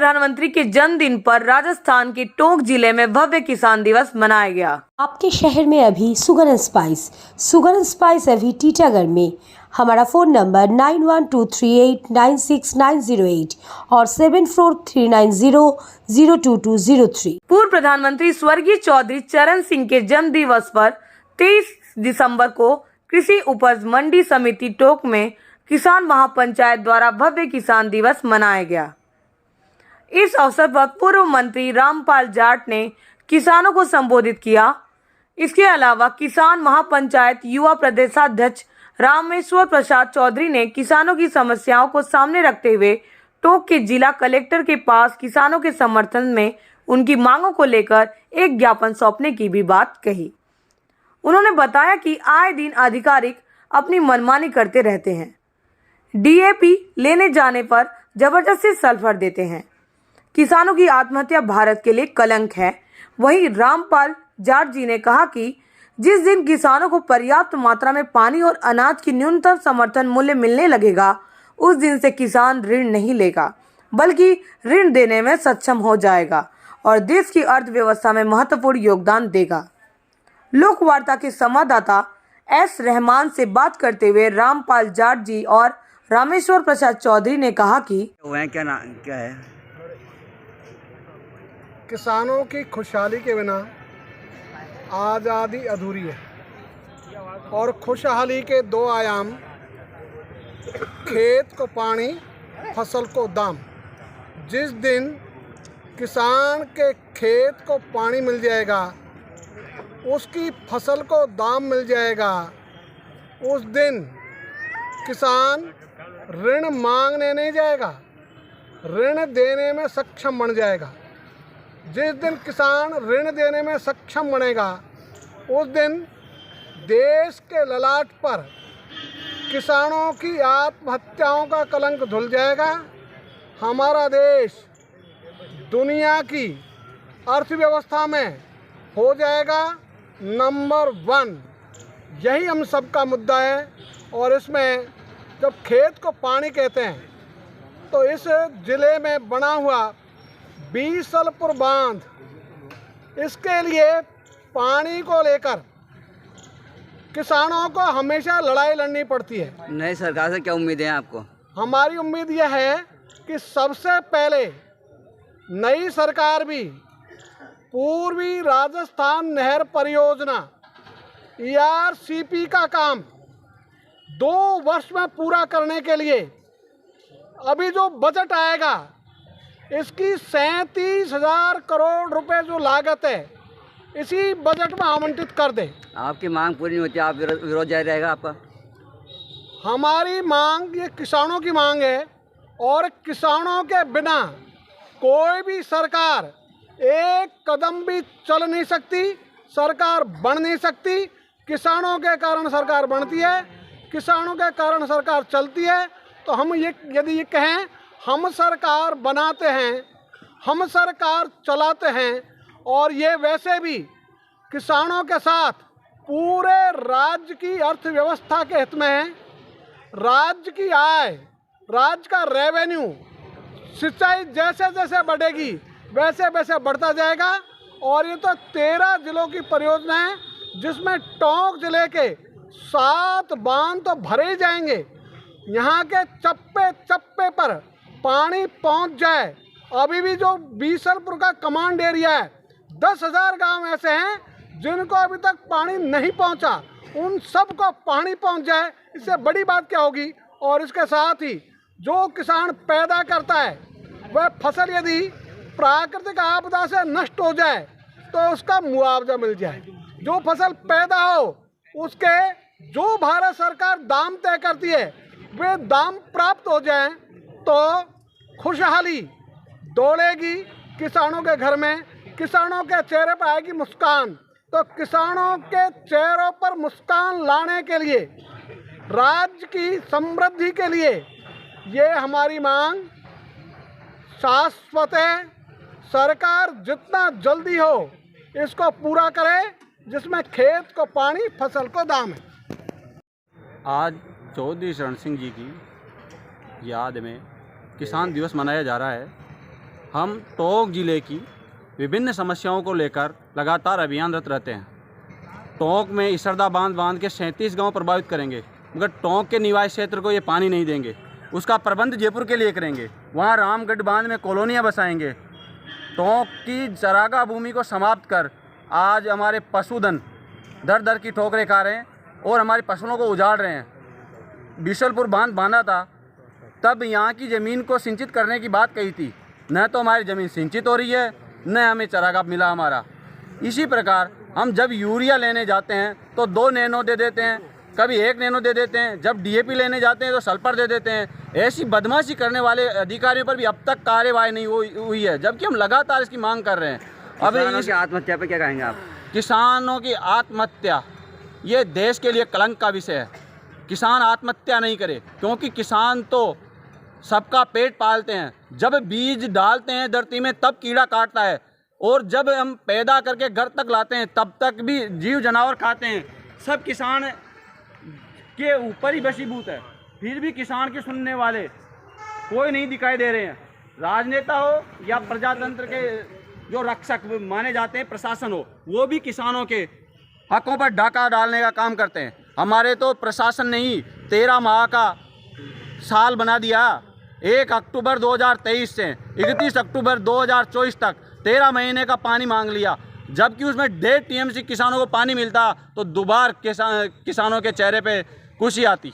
प्रधानमंत्री के जन्मदिन पर राजस्थान के टोंक जिले में भव्य किसान दिवस मनाया गया। आपके शहर में अभी शुगर एंड स्पाइस अभी टीटागढ़ में। हमारा फ़ोन नंबर 9123896908 और 7439002203। पूर्व प्रधानमंत्री स्वर्गीय चौधरी चरण सिंह के जन्म दिवस पर 23 दिसंबर को कृषि उपज मंडी समिति टोंक में किसान महापंचायत द्वारा भव्य किसान दिवस मनाया गया। इस अवसर पर पूर्व मंत्री रामपाल जाट ने किसानों को संबोधित किया। इसके अलावा किसान महापंचायत युवा प्रदेशाध्यक्ष रामेश्वर प्रसाद चौधरी ने किसानों की समस्याओं को सामने रखते हुए टोंक के जिला कलेक्टर के पास किसानों के समर्थन में उनकी मांगों को लेकर एक ज्ञापन सौंपने की भी बात कही। उन्होंने बताया कि आए दिन अधिकारी अपनी मनमानी करते रहते हैं। डीएपी लेने जाने पर जबरदस्ती सल्फर देते हैं। किसानों की आत्महत्या भारत के लिए कलंक है। वहीं रामपाल जाट जी ने कहा कि जिस दिन किसानों को पर्याप्त मात्रा में पानी और अनाज की न्यूनतम समर्थन मूल्य मिलने लगेगा, उस दिन से किसान ऋण नहीं लेगा, बल्कि ऋण देने में सक्षम हो जाएगा और देश की अर्थव्यवस्था में महत्वपूर्ण योगदान देगा। लोक वार्ता के संवाददाता एस रहमान से बात करते हुए रामपाल जाट जी और रामेश्वर प्रसाद चौधरी ने कहा कि क्या है, किसानों की खुशहाली के बिना आज़ादी अधूरी है और खुशहाली के दो आयाम, खेत को पानी, फसल को दाम। जिस दिन किसान के खेत को पानी मिल जाएगा, उसकी फसल को दाम मिल जाएगा, उस दिन किसान ऋण मांगने नहीं जाएगा, ऋण देने में सक्षम बन जाएगा। जिस दिन किसान ऋण देने में सक्षम बनेगा, उस दिन देश के ललाट पर किसानों की आत्महत्याओं का कलंक धुल जाएगा। हमारा देश दुनिया की अर्थव्यवस्था में हो जाएगा नंबर 1। यही हम सबका मुद्दा है। और इसमें जब खेत को पानी कहते हैं, तो इस ज़िले में बना हुआ बीसलपुर बांध, इसके लिए पानी को लेकर किसानों को हमेशा लड़ाई लड़नी पड़ती है। नई सरकार से क्या उम्मीद है आपको? हमारी उम्मीद यह है कि सबसे पहले नई सरकार भी पूर्वी राजस्थान नहर परियोजना ERCP का काम 2 वर्ष में पूरा करने के लिए अभी जो बजट आएगा, इसकी 37,000 करोड़ रुपए जो लागत है, इसी बजट में आवंटित कर दें। आपकी मांग पूरी नहीं होती, आप विरोध जारी रहेगा आपका? हमारी मांग ये किसानों की मांग है और किसानों के बिना कोई भी सरकार एक कदम भी चल नहीं सकती, सरकार बन नहीं सकती। किसानों के कारण सरकार बनती है, किसानों के कारण सरकार चलती है। तो हम यदि ये कहें हम सरकार बनाते हैं, हम सरकार चलाते हैं, और ये वैसे भी किसानों के साथ पूरे राज्य की अर्थव्यवस्था के हित में है। राज्य की आय, राज्य का रेवेन्यू, सिंचाई जैसे जैसे बढ़ेगी वैसे वैसे बढ़ता जाएगा। और ये तो 13 जिलों की परियोजना है, जिसमें टोंक जिले के 7 बांध तो भरे ही जाएंगे। यहाँ के चप्पे चप्पे पर पानी पहुँच जाए। अभी भी जो बीसलपुर का कमांड एरिया है, 10,000 गांव ऐसे हैं जिनको अभी तक पानी नहीं पहुंचा, उन सब को पानी पहुंच जाए, इससे बड़ी बात क्या होगी। और इसके साथ ही जो किसान पैदा करता है, वह फसल यदि प्राकृतिक आपदा से नष्ट हो जाए तो उसका मुआवजा मिल जाए। जो फसल पैदा हो उसके जो भारत सरकार दाम तय करती है, वे दाम प्राप्त हो जाएं, तो खुशहाली दौड़ेगी किसानों के घर में, किसानों के चेहरे पर आएगी मुस्कान। तो किसानों के चेहरों पर मुस्कान लाने के लिए, राज्य की समृद्धि के लिए ये हमारी मांग शाश्वत है। सरकार जितना जल्दी हो इसको पूरा करे, जिसमें खेत को पानी, फसल को दाम है। आज चौधरी चरण सिंह जी की याद में किसान दिवस मनाया जा रहा है। हम टोंक जिले की विभिन्न समस्याओं को लेकर लगातार अभियानरत रहते हैं। टोंक में इसरदा बांध के 37 गांव प्रभावित करेंगे, मगर टोंक के निवासी क्षेत्र को ये पानी नहीं देंगे। उसका प्रबंध जयपुर के लिए करेंगे। वहाँ रामगढ़ बांध में कॉलोनियाँ बसाएंगे। टोंक की चरागाह भूमि को समाप्त कर आज हमारे पशुधन दर दर की ठोकरें खा रहे हैं और हमारी फसलों को उजाड़ रहे हैं। बिशलपुर बांध बांधा था, तब यहाँ की ज़मीन को सिंचित करने की बात कही थी। न तो हमारी ज़मीन सिंचित हो रही है, न हमें चरागाह मिला हमारा। इसी प्रकार हम जब यूरिया लेने जाते हैं तो 2 नैनो दे देते हैं, कभी 1 नैनो दे देते हैं। जब डीएपी लेने जाते हैं तो सल्फर दे देते हैं। ऐसी बदमाशी करने वाले अधिकारियों पर भी अब तक कार्यवाही नहीं हुई है, जबकि हम लगातार इसकी मांग कर रहे हैं। अब किसानों की आत्महत्या पे क्या कहेंगे आप? किसानों की आत्महत्या ये देश के लिए कलंक का विषय है। किसान आत्महत्या नहीं करे, क्योंकि किसान तो सबका पेट पालते हैं। जब बीज डालते हैं धरती में तब कीड़ा काटता है, और जब हम पैदा करके घर तक लाते हैं तब तक भी जीव जानवर खाते हैं। सब किसान के ऊपर ही वशीभूत है, फिर भी किसान के सुनने वाले कोई नहीं दिखाई दे रहे हैं। राजनेता हो या प्रजातंत्र के जो रक्षक माने जाते हैं, प्रशासन हो, वो भी किसानों के हकों पर डाका डालने का काम करते हैं। हमारे तो प्रशासन ने ही 13 माह का साल बना दिया। 1 अक्टूबर 2023 से 31 अक्टूबर 2024 तक 13 महीने का पानी मांग लिया, जबकि उसमें 1.5 TMC किसानों को पानी मिलता तो दोबारा किसानों के चेहरे पे खुशी आती।